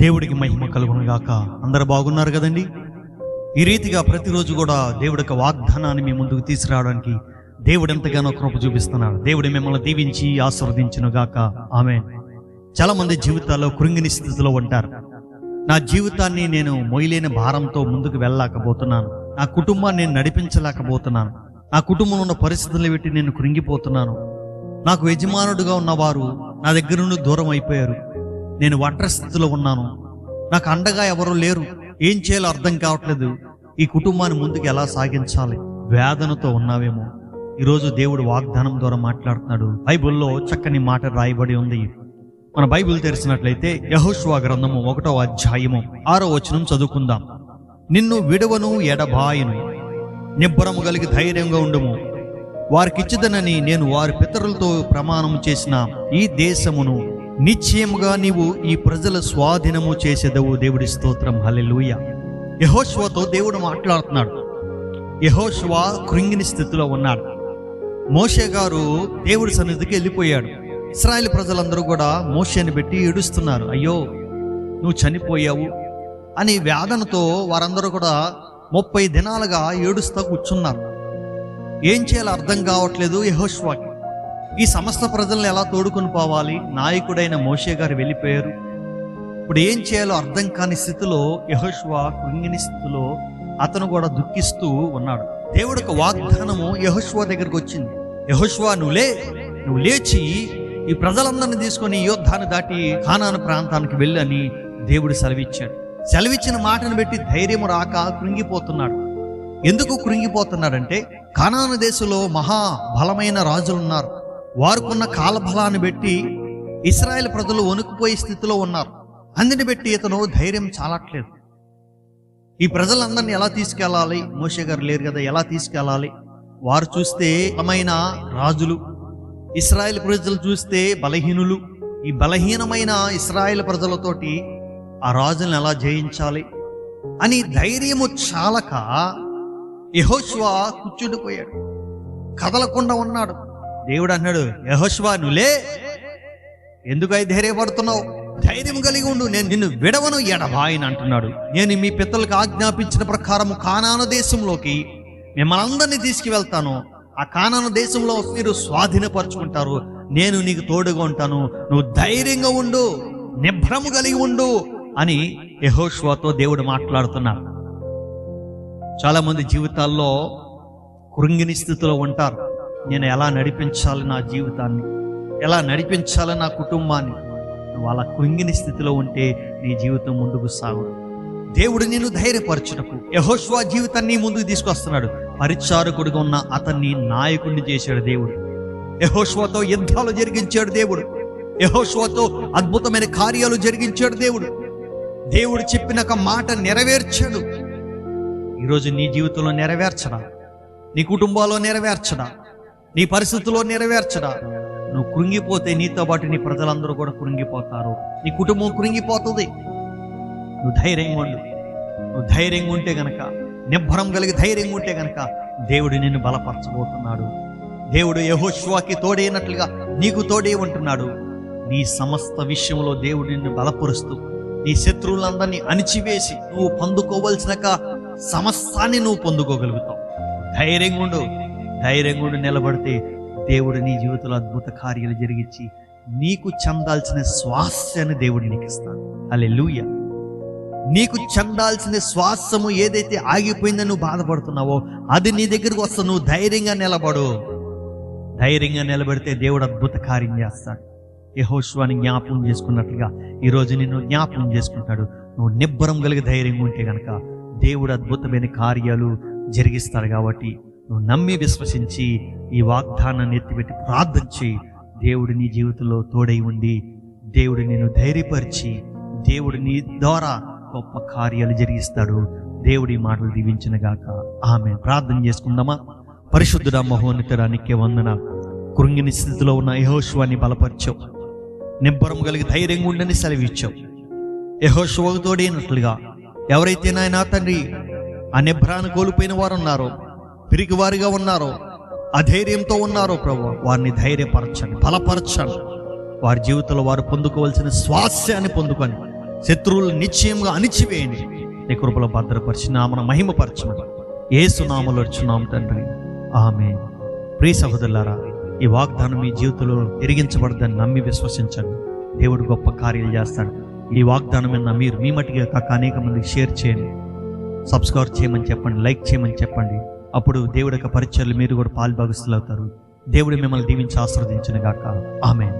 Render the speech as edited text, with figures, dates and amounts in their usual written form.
దేవుడికి మహిమ కలుగును గాక. అందరూ బాగున్నారు కదండి. ఈ రీతిగా ప్రతిరోజు కూడా దేవుడి యొక్క వాగ్దానాన్ని మీ ముందుకు తీసుకురావడానికి దేవుడు ఎంతగానో కృప చూపిస్తున్నాడు. దేవుడు మిమ్మల్ని దీవించి ఆశీర్వదించును గాక. ఆమేన్. చాలా మంది జీవితాల్లో కృంగిని స్థితిలో ఉంటారు. నా జీవితాన్ని నేను మోయలేని భారంతో ముందుకు వెళ్ళలేకపోతున్నాను, నా కుటుంబాన్ని నేను నడిపించలేకపోతున్నాను, నా కుటుంబంలో ఉన్న పరిస్థితులను బట్టి నేను కృంగిపోతున్నాను, నాకు యజమానుడుగా ఉన్నవారు నా దగ్గర నుండి దూరం అయిపోయారు, నేను ఒంటరి స్థితిలో ఉన్నాను, నాకు అండగా ఎవరు లేరు, ఏం చేయాలో అర్థం కావట్లేదు, ఈ కుటుంబాన్ని ముందుకు ఎలా సాగించాలి, వేదనతో ఉన్నావేమో. ఈరోజు దేవుడు వాగ్దానం ద్వారా మాట్లాడుతున్నాడు. బైబిల్లో చక్కని మాట రాయబడి ఉంది. మన బైబిల్ తెరిచినట్లయితే యెహోషువ గ్రంథము 1వ అధ్యాయము 6వ వచనం చదువుకుందాం. నిన్ను విడువను ఎడబాయను, నిబ్బరము కలిగి ధైర్యంగా ఉండుము. వారికిచ్చిదనని నేను వారి పితరులతో ప్రమాణం చేసిన ఈ దేశమును నిశ్చయముగా నీవు ఈ ప్రజల స్వాధీనము చేసేదవు. దేవుడి స్తోత్రం. హల్లెలూయా. యెహోషువతో దేవుడు మాట్లాడుతున్నాడు. యెహోషువ కృంగిని స్థితిలో ఉన్నాడు. మోషే గారు దేవుడి సన్నిధికి వెళ్ళిపోయాడు. ఇశ్రాయేలు ప్రజలందరూ కూడా మోషేని పెట్టి ఏడుస్తున్నారు. అయ్యో నువ్వు చనిపోయావు అని వేదనతో వారందరూ కూడా 30 దినాలుగా ఏడుస్తూ కూర్చున్నారు. ఏం చేయాలో అర్థం కావట్లేదు యెహోషువకి. ఈ సమస్త ప్రజలను ఎలా తోడుకొని పోవాలి? నాయకుడైన మోషే గారు వెళ్ళిపోయారు. ఇప్పుడు ఏం చేయాలో అర్థం కాని స్థితిలో యెహోషువ కృంగిని స్థితిలో అతను కూడా దుఃఖిస్తూ ఉన్నాడు. దేవుడి యొక్క వాగ్దానము యెహోషువ దగ్గరికి వచ్చింది. యెహోషువ నువ్వు లేచి ఈ ప్రజలందరినీ తీసుకొని యోర్దాను దాటి కానాను ప్రాంతానికి వెళ్ళని దేవుడు సెలవిచ్చాడు. సెలవిచ్చిన మాటను బట్టి ధైర్యం రాక కృంగిపోతున్నాడు. ఎందుకు కృంగిపోతున్నాడంటే కానాను దేశంలో మహా బలమైన రాజులు ఉన్నారు. వారికున్న కాలబలాన్ని బట్టి ఇశ్రాయేల్ ప్రజలు వణుకుపోయే స్థితిలో ఉన్నారు. అందుని బట్టి ఇతను ధైర్యం చాలట్లేదు. ఈ ప్రజలందరినీ ఎలా తీసుకెళ్ళాలి? మోషే గారు లేరు కదా, ఎలా తీసుకెళ్ళాలి? వారు చూస్తే బలమైన రాజులు, ఇశ్రాయేల్ ప్రజలు చూస్తే బలహీనులు. ఈ బలహీనమైన ఇశ్రాయేల్ ప్రజలతోటి ఆ రాజులను ఎలా జయించాలి అని ధైర్యము చాలక యెహోషువ కూర్చుండిపోయాడు, కదలకుండా ఉన్నాడు. దేవుడు అన్నాడు, యెహోషువ నువ్వులే, ఎందుకు ధైర్యపడుతున్నావు? ధైర్యం కలిగి ఉండు, నేను నిన్ను విడవను ఎడబాయను అంటున్నాడు. నేను మీ పితరులకు ఆజ్ఞాపించిన ప్రకారము కానాను దేశంలోకి మిమ్మల్ని అందరినీ తీసుకువెళ్తాను. ఆ కానాను దేశంలో మీరు స్వాధీనపరుచుకుంటారు. నేను నీకు తోడుగా ఉంటాను, నువ్వు ధైర్యంగా ఉండు, నిబ్బరము కలిగి ఉండు అని యెహోషువతో దేవుడు మాట్లాడుతున్నాడు. చాలా మంది జీవితాల్లో కృంగిని స్థితిలో ఉంటారు. నేను ఎలా నడిపించాలి నా జీవితాన్ని, ఎలా నడిపించాలి నా కుటుంబాన్ని? నువ్వు అలా కృంగిని స్థితిలో ఉంటే నీ జీవితం ముందుకు సాగదు. దేవుడు నిన్ను ధైర్యపరచుటకు యెహోషువ జీవితాన్ని ముందుకు తీసుకొస్తున్నాడు. పరిచారకుడిగా ఉన్న అతన్ని నాయకుడిని చేశాడు దేవుడు. యెహోషువతో యుద్ధాలు జరిగించాడు దేవుడు. యెహోషువతో అద్భుతమైన కార్యాలు జరిగించాడు దేవుడు. దేవుడు చెప్పిన ఒక మాట నెరవేర్చాడు. ఈరోజు నీ జీవితంలో నెరవేర్చడా, నీ కుటుంబాల్లో నెరవేర్చడా, నీ పరిస్థితుల్లో నెరవేర్చడా? నువ్వు కృంగిపోతే నీతో పాటు నీ ప్రజలందరూ కూడా కృంగిపోతారు, నీ కుటుంబం కృంగిపోతుంది. నువ్వు ధైర్యంగా ఉండు. నువ్వు ధైర్యంగా ఉంటే గనక, నిబ్బరం కలిగి ధైర్యంగా ఉంటే గనక దేవుడు నిన్ను బలపరచబోతున్నాడు. దేవుడు యెహోషువకి తోడైనట్లుగా నీకు తోడే ఉంటున్నాడు. నీ సమస్త విషయంలో దేవుడు నిన్ను బలపరుస్తూ నీ శత్రువులందరినీ అణిచివేసి నువ్వు పొందుకోవలసిన సమస్తాన్ని నువ్వు పొందుకోగలుగుతావు. ధైర్యంగా ఉండు. ధైర్యంగా ఉండి నిలబడితే దేవుడు నీ జీవితంలో అద్భుత కార్యాలు జరిగించి నీకు చెందాల్సిన స్వాస్థ్యాన్ని దేవుడు నీకు ఇస్తాడు. హల్లెలూయా. నీకు చెందాల్సిన స్వాస్థ్యము ఏదైతే ఆగిపోయిందని నువ్వు బాధపడుతున్నావో అది నీ దగ్గరకు వస్తా. నువ్వు ధైర్యంగా నిలబడు. ధైర్యంగా నిలబడితే దేవుడు అద్భుత కార్యం చేస్తాడు. యెహోషువని జ్ఞాపకం చేసుకున్నట్లుగా ఈరోజు నిన్ను జ్ఞాపకం చేసుకుంటాడు. నువ్వు నిబ్బరం కలిగి ధైర్యంగా ఉంటే కనుక దేవుడు అద్భుతమైన కార్యాలు జరిగిస్తాడు. కాబట్టి నువ్వు నమ్మి విశ్వసించి ఈ వాగ్దానాన్ని ఎత్తిపెట్టి ప్రార్థన చేయి. దేవుడు నీ జీవితంలో తోడై ఉండి దేవుడు నిన్ను ధైర్యపరిచి దేవుడు నీ ద్వారా గొప్ప కార్యాలు జరిగిస్తాడు. దేవుడి మాటలు దీవించునుగాక. ఆమేన్. ప్రార్థన చేసుకుందామా? పరిశుద్ధుడా, మహోన్నతుడా, నీకే వందనాలు. కృంగిని స్థితిలో ఉన్న యెహోషువని బలపరిచావు, నిబ్బరం కలిగి ధైర్యంగా ఉండని సెలవిచ్చావు. యెహోషువకు తోడైనట్లుగా ఎవరైతే నాయన తండ్రి ఆ నిబ్బరాన్ని కోల్పోయిన వారు ఉన్నారో, పిరికివారిగా ఉన్నారో, అధైర్యంతో ఉన్నారో ప్రభు, వారిని ధైర్యపరచండి, బలపరచండి. వారి జీవితంలో వారు పొందుకోవాల్సిన స్వాస్థ్యాన్ని పొందుకొని శత్రువులు నిశ్చయంగా అణిచివేయండి. నీ కృపలో భద్రపరిచి నామన మహిమపరచమని యేసు నామములో అర్చున్నాము తండ్రి, ఆమేన్. ప్రియ సహోదరులారా, ఈ వాగ్దానం మీ జీవితంలో తిరిగించబడదని నమ్మి విశ్వసించండి. దేవుడు గొప్ప కార్యాలు చేస్తాడు. ఈ వాగ్దానం మీద మీరు మీ మట్టిగా కాక అనేక మందికి షేర్ చేయండి, సబ్స్క్రైబ్ చేయమని చెప్పండి, లైక్ చేయమని చెప్పండి. అప్పుడు దేవుడి యొక్క పరిచర్లు మీరు కూడా పాలుభాగస్తులు అవుతారు. దేవుడు మిమ్మల్ని దీవించి ఆశీర్వదించును గాక. ఆమేన్.